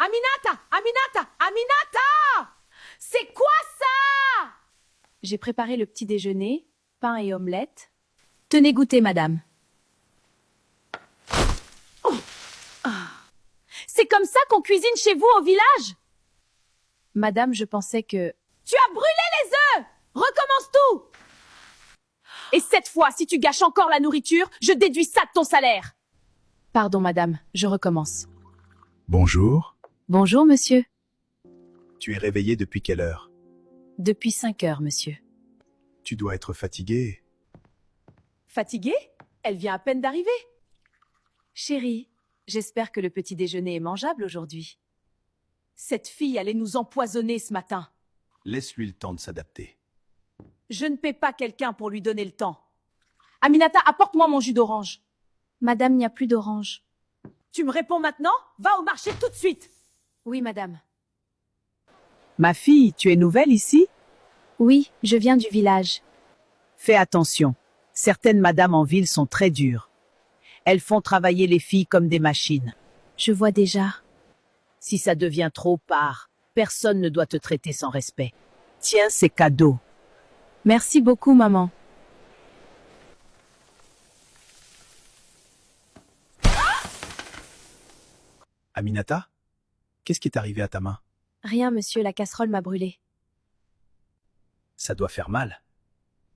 Aminata! Aminata! Aminata! C'est quoi ça? J'ai préparé le petit déjeuner, pain et omelette. Tenez goûter, madame. C'est comme ça qu'on cuisine chez vous au village? Madame, je pensais que... Tu as brûlé les œufs! Recommence tout! Et cette fois, si tu gâches encore la nourriture, je déduis ça de ton salaire. Pardon, madame, je recommence. Bonjour. Bonjour, monsieur. Tu es réveillé depuis quelle heure? Depuis 5 heures, monsieur. Tu dois être fatigué. Fatiguée? Elle vient à peine d'arriver. Chérie, j'espère que le petit déjeuner est mangeable aujourd'hui. Cette fille allait nous empoisonner ce matin. Laisse-lui le temps de s'adapter. Je ne paie pas quelqu'un pour lui donner le temps. Aminata, apporte-moi mon jus d'orange. Madame, il n'y a plus d'orange. Tu me réponds maintenant? Va au marché tout de suite. Oui, madame. Ma fille, tu es nouvelle ici? Oui, je viens du village. Fais attention. Certaines madames en ville sont très dures. Elles font travailler les filles comme des machines. Je vois déjà. Si ça devient trop, pars. Personne ne doit te traiter sans respect. Tiens, c'est cadeau. Merci beaucoup, maman. Aminata? Qu'est-ce qui est arrivé à ta main? Rien, monsieur, la casserole m'a brûlé. Ça doit faire mal.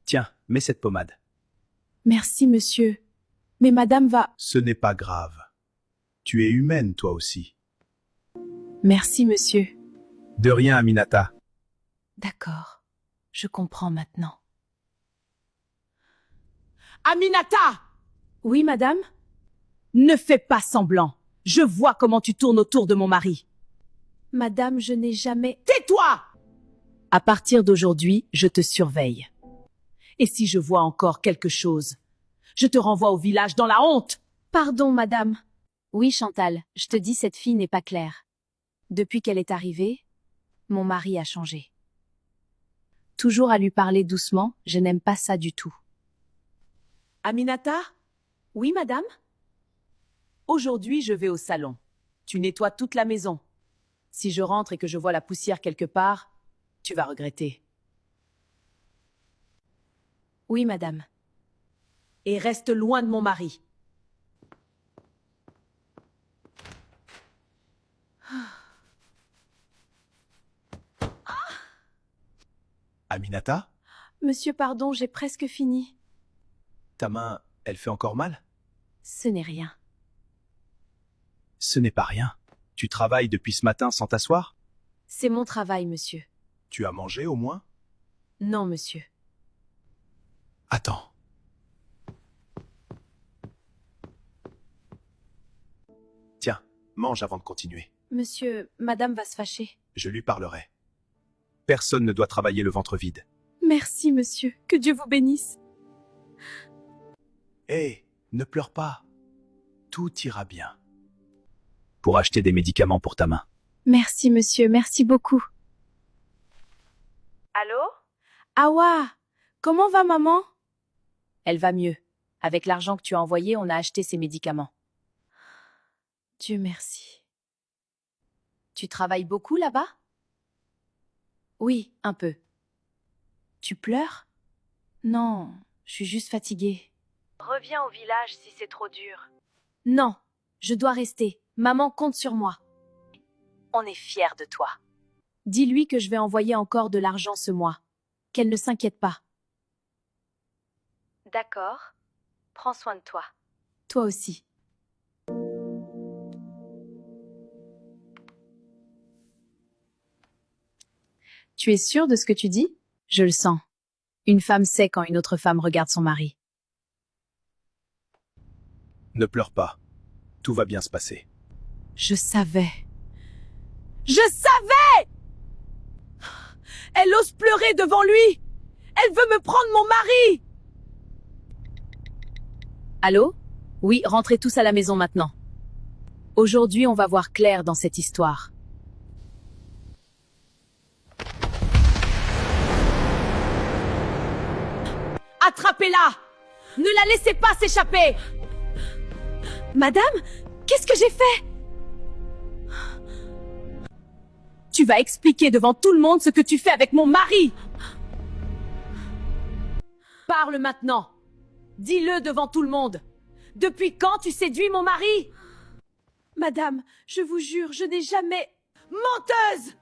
Tiens, mets cette pommade. Merci, monsieur. Mais madame va... Ce n'est pas grave. Tu es humaine, toi aussi. Merci, monsieur. De rien, Aminata. D'accord. Je comprends maintenant. Aminata! Oui, madame? Ne fais pas semblant. Je vois comment tu tournes autour de mon mari. Madame, je n'ai jamais... Tais-toi! À partir d'aujourd'hui, je te surveille. Et si je vois encore quelque chose, je te renvoie au village dans la honte. Pardon, madame. Oui, Chantal, je te dis, cette fille n'est pas claire. Depuis qu'elle est arrivée, mon mari a changé. Toujours à lui parler doucement, je n'aime pas ça du tout. Aminata? Oui, madame? Aujourd'hui, je vais au salon. Tu nettoies toute la maison. Si je rentre et que je vois la poussière quelque part, tu vas regretter. Oui, madame. Et reste loin de mon mari. Aminata? Monsieur, pardon, j'ai presque fini. Ta main, elle fait encore mal? Ce n'est rien. Ce n'est pas rien. Tu travailles depuis ce matin sans t'asseoir? C'est mon travail, monsieur. Tu as mangé au moins? Non, monsieur. Attends. Tiens, mange avant de continuer. Monsieur, madame va se fâcher. Je lui parlerai. Personne ne doit travailler le ventre vide. Merci, monsieur. Que Dieu vous bénisse. Hé, ne pleure pas. Tout ira bien. Pour acheter des médicaments pour ta main. Merci, monsieur. Merci beaucoup. Allô? Awa, comment va maman? Elle va mieux. Avec l'argent que tu as envoyé, on a acheté ses médicaments. Dieu merci. Tu travailles beaucoup là-bas? Oui, un peu. Tu pleures? Non, je suis juste fatiguée. Reviens au village si c'est trop dur. Non, je dois rester. Maman compte sur moi. On est fiers de toi. Dis-lui que je vais envoyer encore de l'argent ce mois. Qu'elle ne s'inquiète pas. D'accord. Prends soin de toi. Toi aussi. Tu es sûre de ce que tu dis? Je le sens. Une femme sait quand une autre femme regarde son mari. Ne pleure pas. Tout va bien se passer. Je savais. Je savais! Elle ose pleurer devant lui! Elle veut me prendre mon mari! Allô? Oui, rentrez tous à la maison maintenant. Aujourd'hui, on va voir clair dans cette histoire. Attrapez-la! Ne la laissez pas s'échapper! Madame, qu'est-ce que j'ai fait? Tu vas expliquer devant tout le monde ce que tu fais avec mon mari. Parle maintenant. Dis-le devant tout le monde. Depuis quand tu séduis mon mari? Madame, je vous jure, je n'ai jamais... Menteuse!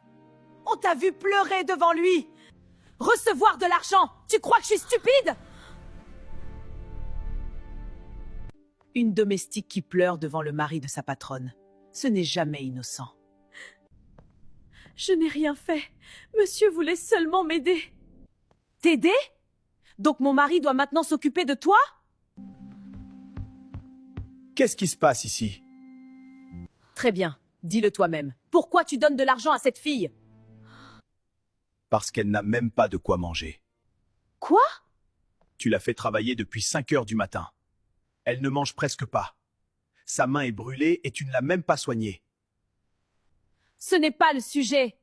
On t'a vu pleurer devant lui! Recevoir de l'argent. Tu crois que je suis stupide? Une domestique qui pleure devant le mari de sa patronne. Ce n'est jamais innocent. Je n'ai rien fait. Monsieur voulait seulement m'aider. T'aider? Donc mon mari doit maintenant s'occuper de toi? Qu'est-ce qui se passe ici? Très bien, dis-le toi-même. Pourquoi tu donnes de l'argent à cette fille? Parce qu'elle n'a même pas de quoi manger. Quoi? Tu l'as fait travailler depuis 5 heures du matin. Elle ne mange presque pas. Sa main est brûlée et tu ne l'as même pas soignée. Ce n'est pas le sujet.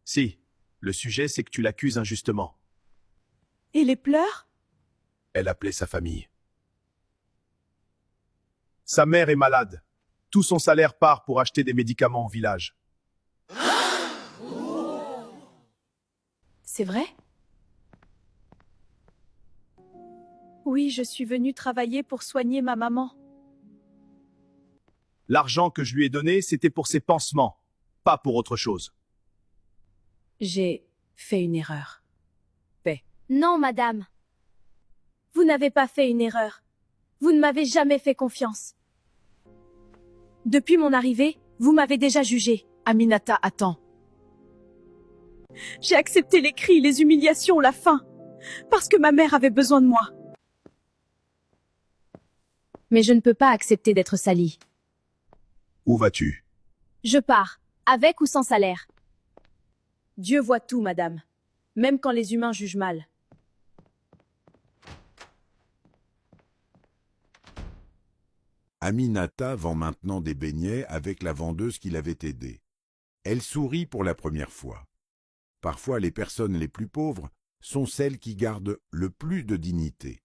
Si, le sujet c'est que tu l'accuses injustement. Et les pleurs? Elle appelait sa famille. Sa mère est malade. Tout son salaire part pour acheter des médicaments au village. C'est vrai? Oui, je suis venue travailler pour soigner ma maman. L'argent que je lui ai donné, c'était pour ses pansements, pas pour autre chose. J'ai fait une erreur. Non, madame. Vous n'avez pas fait une erreur. Vous ne m'avez jamais fait confiance. Depuis mon arrivée, vous m'avez déjà jugé. Aminata, attends. J'ai accepté les cris, les humiliations, la faim, parce que ma mère avait besoin de moi. Mais je ne peux pas accepter d'être salie. Où vas-tu? Je pars, avec ou sans salaire. Dieu voit tout, madame, même quand les humains jugent mal. Aminata vend maintenant des beignets avec la vendeuse qui l'avait aidée. Elle sourit pour la première fois. Parfois, les personnes les plus pauvres sont celles qui gardent le plus de dignité.